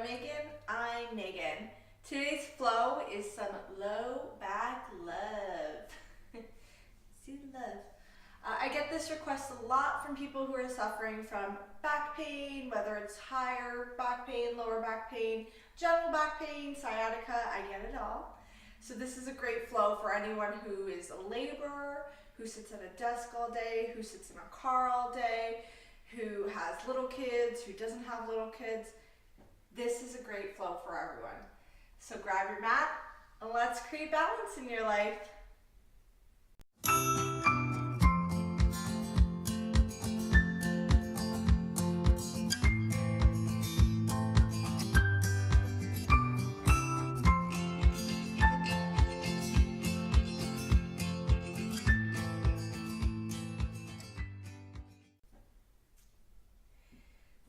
Hello Megan, I'm Megan. Today's flow is some low back love. See love. I get this request a lot from people who are suffering from back pain, whether it's higher back pain, lower back pain, general back pain, sciatica, I get it all. So this is a great flow for anyone who is a laborer, who sits at a desk all day, who sits in a car all day, who has little kids, who doesn't have little kids. This is a great flow for everyone. So grab your mat and let's create balance in your life.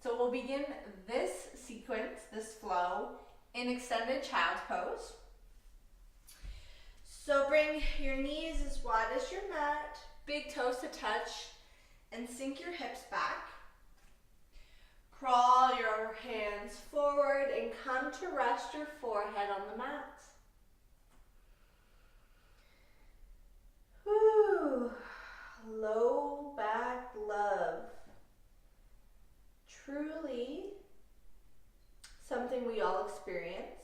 So we'll begin this sequence, this flow, in extended child's pose. So bring your knees as wide as your mat, big toes to touch, and sink your hips back. Crawl your hands forward and come to rest your forehead on the mat. Whew. Low back love. Truly something we all experience,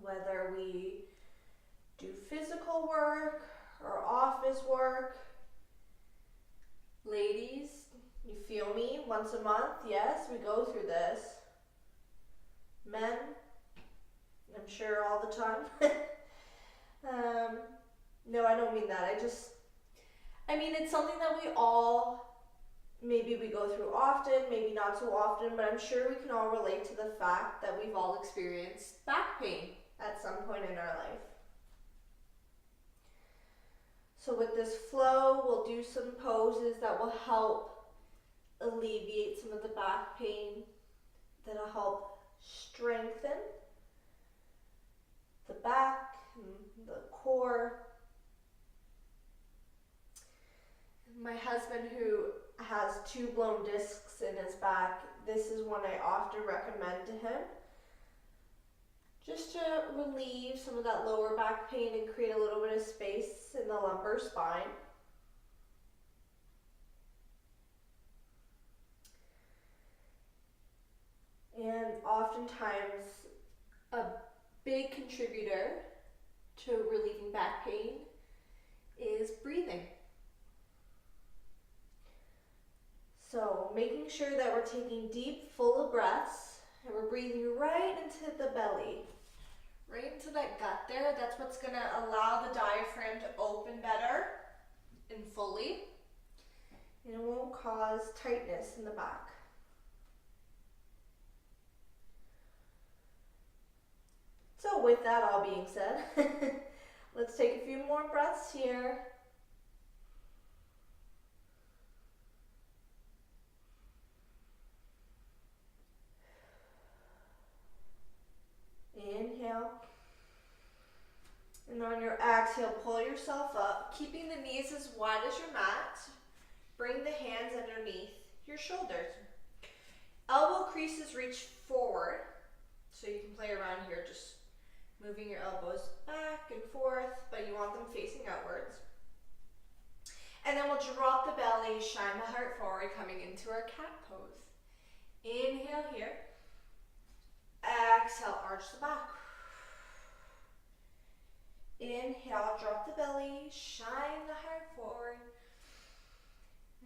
whether we do physical work or office work. Ladies, you feel me? Once a month, yes, we go through this. Men, I'm sure all the time. No, I don't mean that. I mean it's something that we all, maybe we go through often, maybe not so often, but I'm sure we can all relate to the fact that we've all experienced back pain at some point in our life. So with this flow, we'll do some poses that will help alleviate some of the back pain, that'll help strengthen the back and the core. My husband, who has 2 blown discs in his back, this is one I often recommend to him, just to relieve some of that lower back pain and create a little bit of space in the lumbar spine. And oftentimes a big contributor to relieving back pain is breathing. So making sure that we're taking deep, full breaths, and we're breathing right into the belly, right into that gut there. That's what's going to allow the diaphragm to open better and fully, and it won't cause tightness in the back. So with that all being said, let's take a few more breaths here. Inhale. And on your exhale, pull yourself up, keeping the knees as wide as your mat. Bring the hands underneath your shoulders. Elbow creases reach forward, so you can play around here, just moving your elbows back and forth, but you want them facing outwards. And then we'll drop the belly, shine the heart forward, coming into our cat pose. Inhale here. Exhale, arch the back. Inhale, drop the belly, shine the heart forward.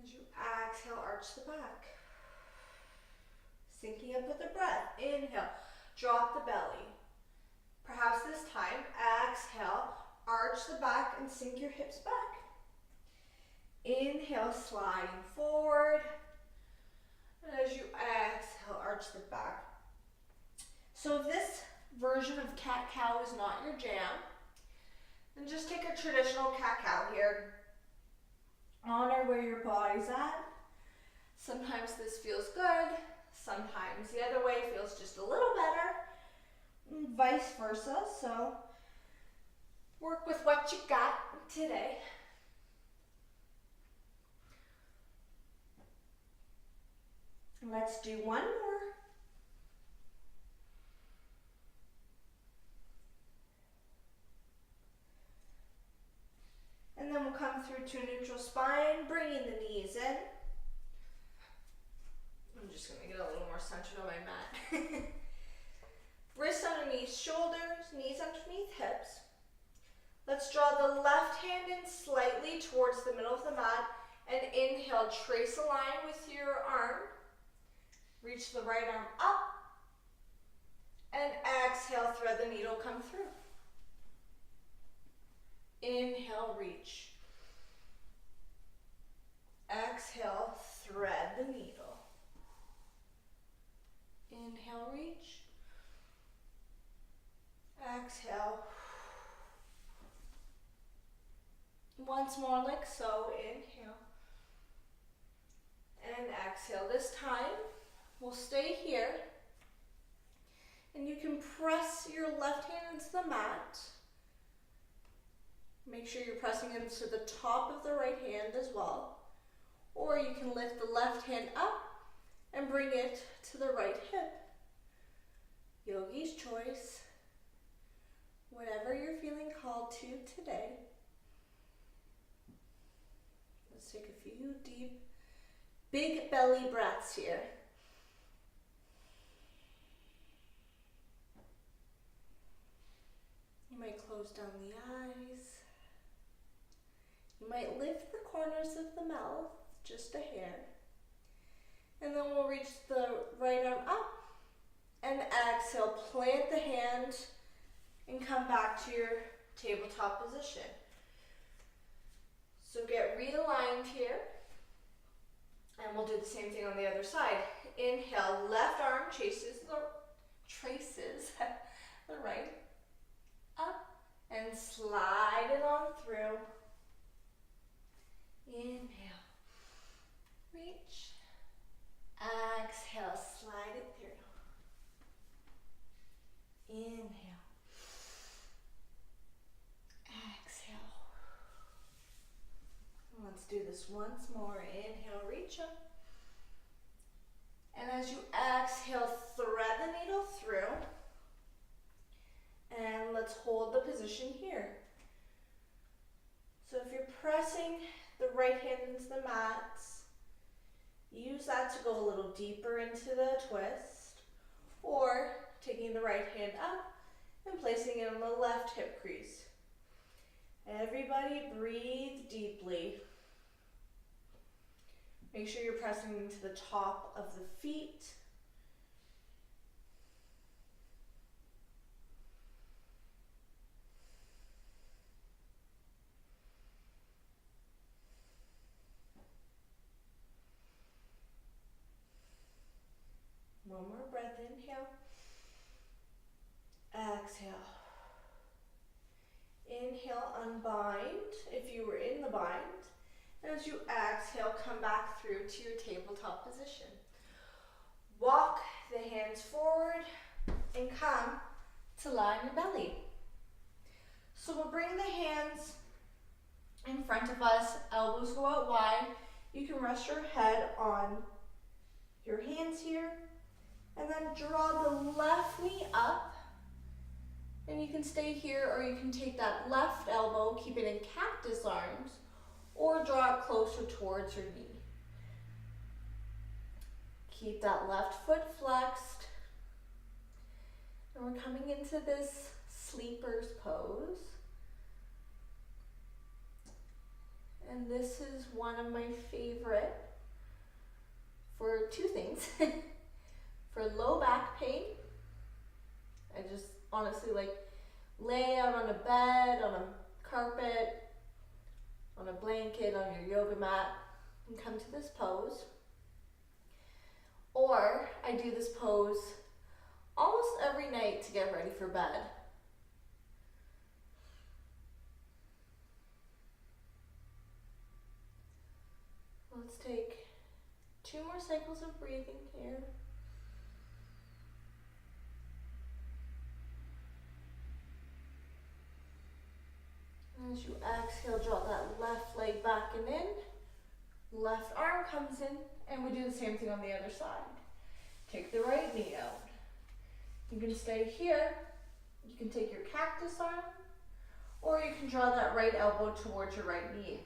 As you exhale, arch the back. Syncing up with the breath. Inhale, drop the belly. Perhaps this time, exhale, arch the back and sink your hips back. Inhale, sliding forward. And as you exhale, arch the back. So if this version of cat-cow is not your jam, then just take a traditional cat-cow here. Honor where your body's at. Sometimes this feels good, sometimes the other way feels just a little better, and vice versa. So work with what you got today. Let's do one more. through to neutral spine, bringing the knees in. I'm just gonna get a little more centered on my mat. Wrists underneath shoulders, knees underneath hips. Let's draw the left hand in slightly towards the middle of the mat and inhale, trace a line with your arm. Reach the right arm up and exhale, thread the needle, come through. Inhale, reach. Exhale, thread the needle. Inhale, reach. Exhale. Once more like so, inhale. And exhale. This time, we'll stay here. And you can press your left hand into the mat. Make sure you're pressing into the top of the right hand as well. Or you can lift the left hand up and bring it to the right hip. Yogi's choice. Whatever you're feeling called to today. Let's take a few deep, big belly breaths here. You might close down the eyes. You might lift the corners of the mouth just a hair. And then we'll reach the right arm up and exhale. Plant the hand and come back to your tabletop position. So get realigned here. And we'll do the same thing on the other side. Inhale, left arm traces the right up and slide it on through. Inhale, reach, exhale, slide it through. Inhale, exhale. Let's do this once more. Inhale, reach up. And as you exhale, thread the needle through. And let's hold the position here. So if you're pressing the right hand into the mat, use that to go a little deeper into the twist, or taking the right hand up and placing it on the left hip crease. Everybody breathe deeply. Make sure you're pressing into the top of the feet. One more breath, inhale. Exhale. Inhale, unbind if you were in the bind. And as you exhale, come back through to your tabletop position. Walk the hands forward and come to lie on your belly. So we'll bring the hands in front of us, elbows go out wide. You can rest your head on your hands here. And then draw the left knee up. And you can stay here, or you can take that left elbow, keep it in cactus arms, or draw it closer towards your knee. Keep that left foot flexed. And we're coming into this sleeper's pose. And this is one of my favorite for two things. For low back pain, I just honestly lay out on a bed, on a carpet, on a blanket, on your yoga mat, and come to this pose. Or I do this pose almost every night to get ready for bed. Let's take 2 more cycles of breathing here. As you exhale, draw that left leg back and in. Left arm comes in, and we do the same thing on the other side. Take the right knee out. You can stay here. You can take your cactus arm, or you can draw that right elbow towards your right knee.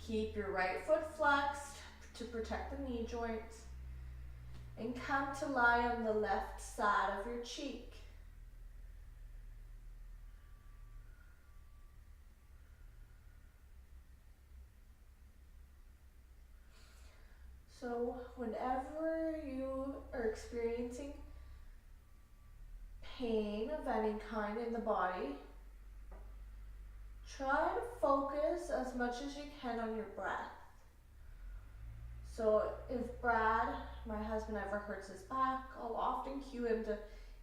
Keep your right foot flexed to protect the knee joints. And come to lie on the left side of your cheek. So whenever you are experiencing pain of any kind in the body, try to focus as much as you can on your breath. So if Brad, my husband, ever hurts his back, I'll often cue him to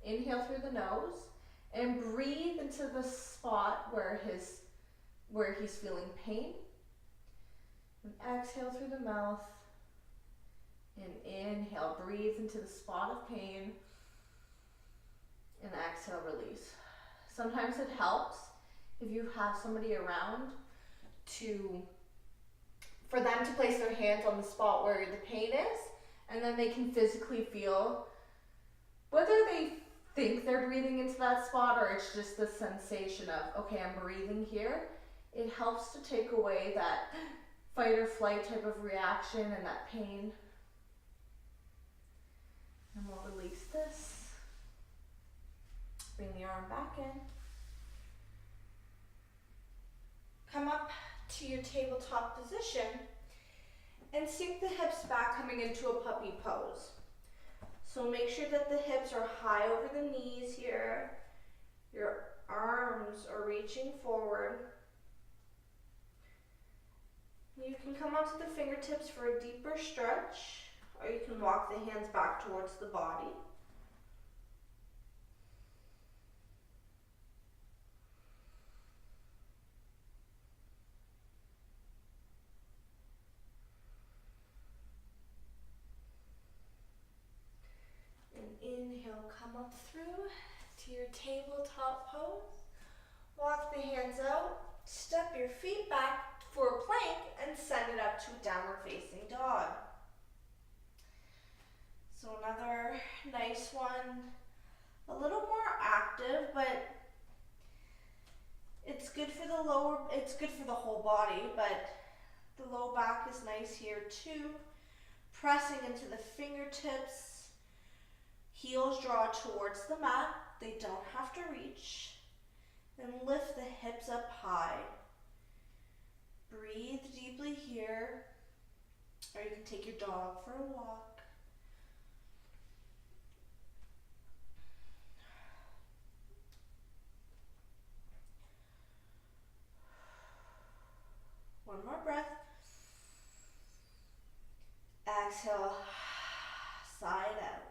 inhale through the nose and breathe into the spot where he's feeling pain. And exhale through the mouth. And inhale, breathe into the spot of pain. And exhale, release. Sometimes it helps if you have somebody around for them to place their hands on the spot where the pain is, and then they can physically feel whether they think they're breathing into that spot or it's just the sensation of, okay, I'm breathing here. It helps to take away that fight or flight type of reaction and that pain. And we'll release this. Bring the arm back in. Come up to your tabletop position and sink the hips back, coming into a puppy pose. So make sure that the hips are high over the knees here. Your arms are reaching forward. You can come onto the fingertips for a deeper stretch, or you can walk the hands back towards the body. Inhale, come up through to your tabletop pose. Walk the hands out, step your feet back for a plank, and send it up to a downward facing dog. So another nice one, a little more active, but it's good for the whole body, but the low back is nice here too. Pressing into the fingertips. Heels draw towards the mat. They don't have to reach. Then lift the hips up high. Breathe deeply here. Or you can take your dog for a walk. One more breath. Exhale, side out.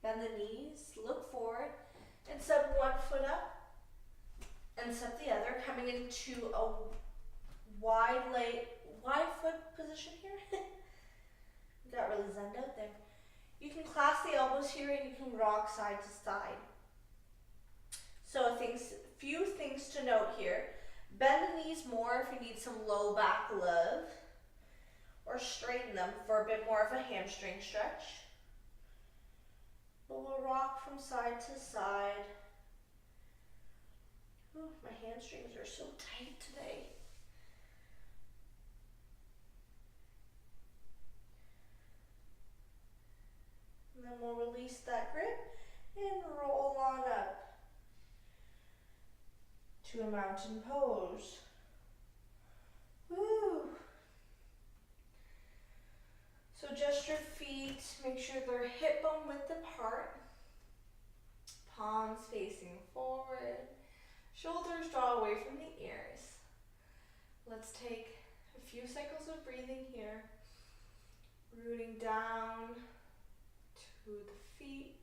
Bend the knees, look forward, and step one foot up, and step the other, coming into a wide foot position here. Got really zen out there. You can clasp the elbows here, and you can rock side to side. So few things to note here. Bend the knees more if you need some low back love, or straighten them for a bit more of a hamstring stretch. We'll rock from side to side. Ooh, my hamstrings are so tight today. And then we'll release that grip and roll on up to a mountain pose. Woo! So just your feet, make sure they're hip bone width apart. Palms facing forward. Shoulders draw away from the ears. Let's take a few cycles of breathing here. Rooting down to the feet.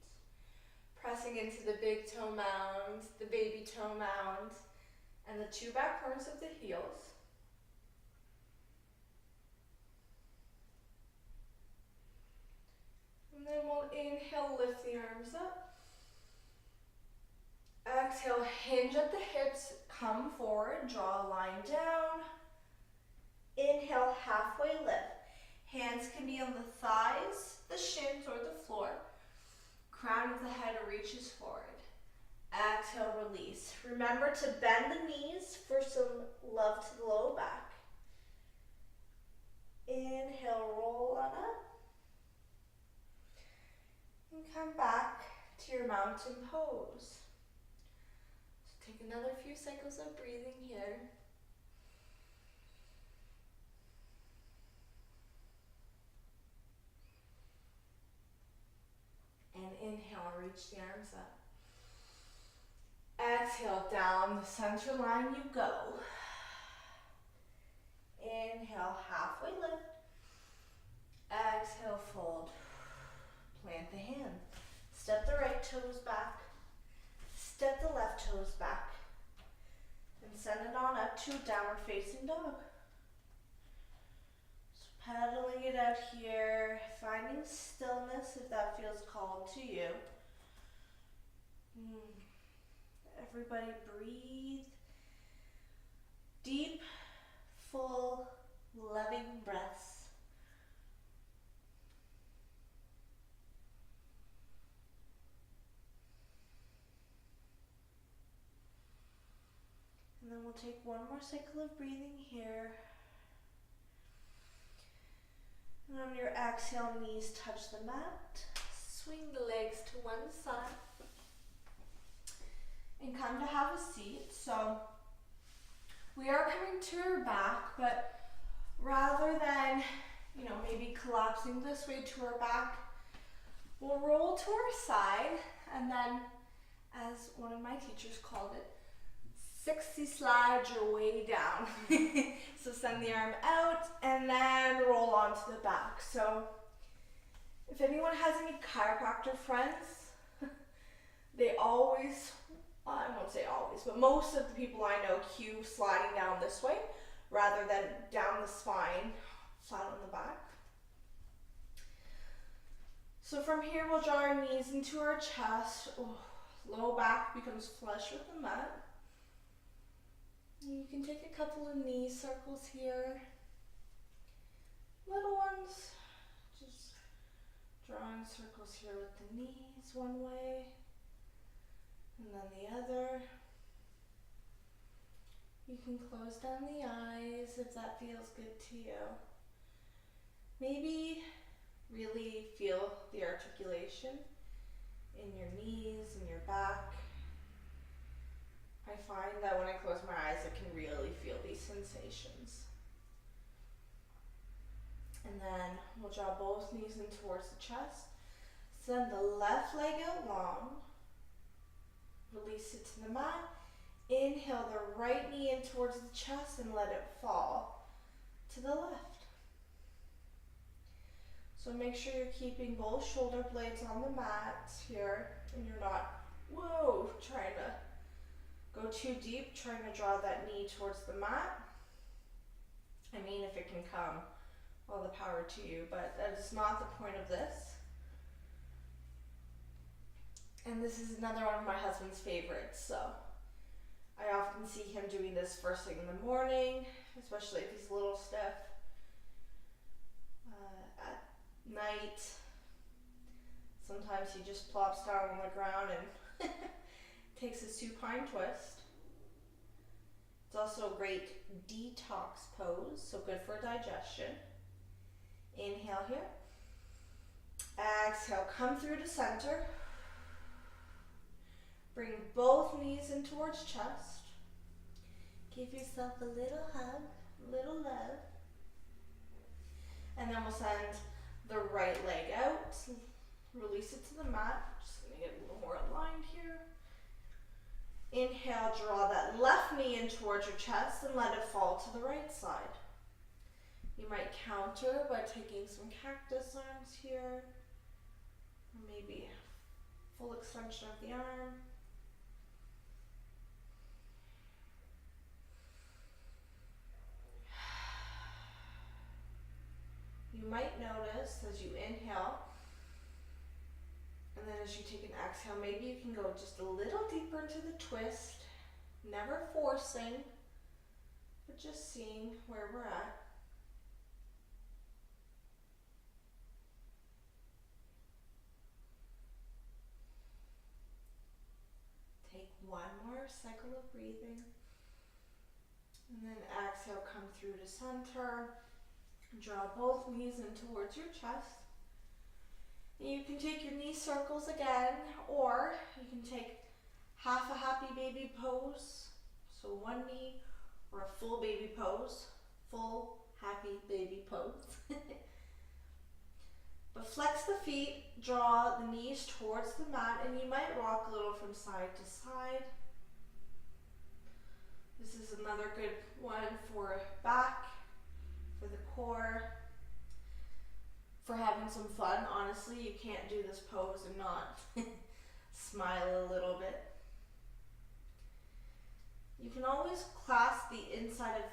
Pressing into the big toe mound, the baby toe mound, and the two back corners of the heels. And then we'll inhale, lift the arms up. Exhale, hinge at the hips, come forward, draw a line down. Inhale, halfway lift. Hands can be on the thighs, the shins, or the floor. Crown of the head reaches forward. Exhale, release. Remember to bend the knees for some love to the low back. Inhale, roll on up. And come back to your mountain pose. So take another few cycles of breathing here. And inhale, reach the arms up. Exhale, down the center line you go. Inhale, halfway lift. Exhale, fold. Plant the hand. Step the right toes back. Step the left toes back. And send it on up to downward facing dog. So pedaling it out here, finding stillness if that feels called to you. Everybody breathe. Deep, full, loving breaths. And then we'll take one more cycle of breathing here. And on your exhale, knees touch the mat. Swing the legs to one side. And come to have a seat. So we are coming to our back, but rather than, maybe collapsing this way to our back, we'll roll to our side, and then, as one of my teachers called it, 60 slide your way down. So send the arm out and then roll onto the back. So if anyone has any chiropractor friends, they always, I won't say always, but most of the people I know cue sliding down this way rather than down the spine, flat on the back. So from here, we'll draw our knees into our chest. Low back becomes flush with the mat. You can take a couple of knee circles here. Little ones, just drawing circles here with the knees one way, and then the other. You can close down the eyes if that feels good to you. Maybe really feel the articulation in your knees and your back. I find that when I close my eyes, I can really feel these sensations. And then we'll draw both knees in towards the chest. Send the left leg out long. Release it to the mat. Inhale the right knee in towards the chest and let it fall to the left. So make sure you're keeping both shoulder blades on the mat here, and you're not, trying to go too deep, trying to draw that knee towards the mat. I mean, if it can come, all the power to you, but that is not the point of this. And this is another one of my husband's favorites, so I often see him doing this first thing in the morning, especially if he's a little stiff. At night, sometimes he just plops down on the ground and takes a supine twist. It's also a great detox pose, so good for digestion. Inhale here. Exhale, come through to center. Bring both knees in towards chest. Give yourself a little hug, a little love. And then we'll send the right leg out. Release it to the mat. Just gonna get a little more aligned here. Inhale, draw that left knee in towards your chest and let it fall to the right side. You might counter by taking some cactus arms here, or maybe full extension of the arm. You might notice as you inhale, and then as you take an exhale, maybe you can go just a little deeper into the twist, never forcing, but just seeing where we're at. Take one more cycle of breathing, and then exhale, come through to center. Draw both knees in towards your chest. You can take your knee circles again, or you can take half a happy baby pose, so one knee, or a full baby pose, full happy baby pose. But flex the feet, draw the knees towards the mat, and you might rock a little from side to side. This is another good one for back, for the core, for having some fun. Honestly, you can't do this pose and not smile a little bit. You can always clasp the inside of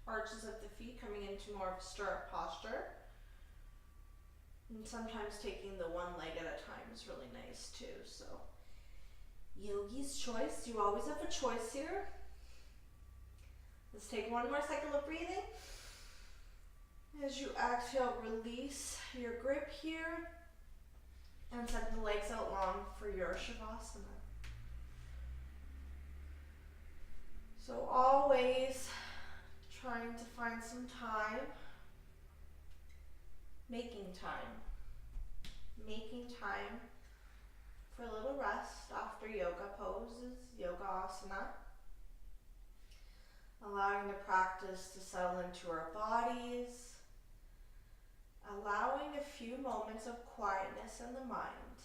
arches of the feet, coming into more of a stirrup posture. And sometimes taking the one leg at a time is really nice too. So, yogi's choice. You always have a choice here. Let's take one more cycle of breathing. As you exhale, release your grip here and send the legs out long for your Shavasana. So always trying to find some time, making time for a little rest after yoga poses, yoga asana. Allowing the practice to settle into our bodies, allowing a few moments of quietness in the mind.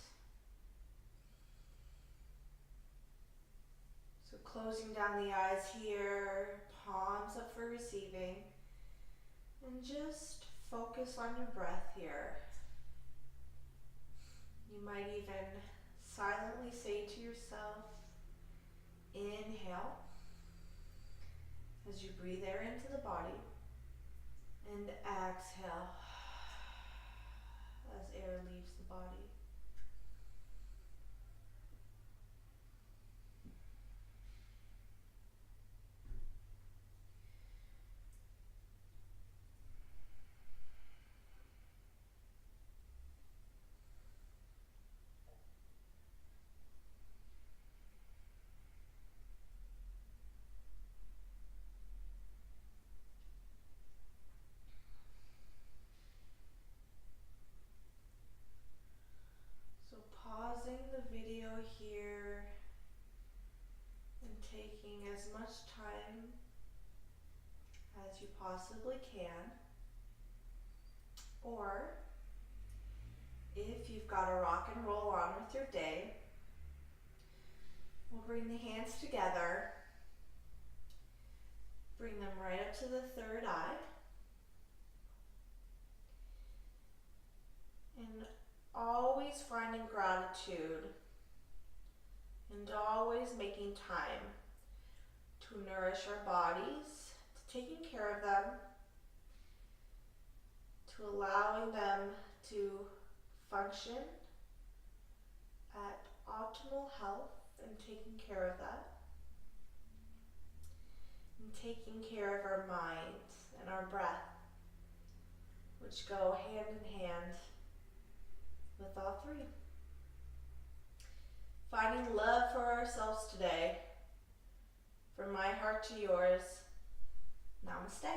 So closing down the eyes here, palms up for receiving, and just focus on your breath here. You might even silently say to yourself, inhale, as you breathe air into the body, and exhale as air leaves the body. So pausing the video here and taking as much time as you possibly can, or if you've got a rock and roll on with your day, we'll bring the hands together, bring them right up to the third eye, and always finding gratitude and always making time to nourish our bodies, to taking care of them, to allowing them to function at optimal health and taking care of that, and taking care of our mind and our breath, which go hand in hand with all three. Finding love for ourselves today, from my heart to yours. Namaste.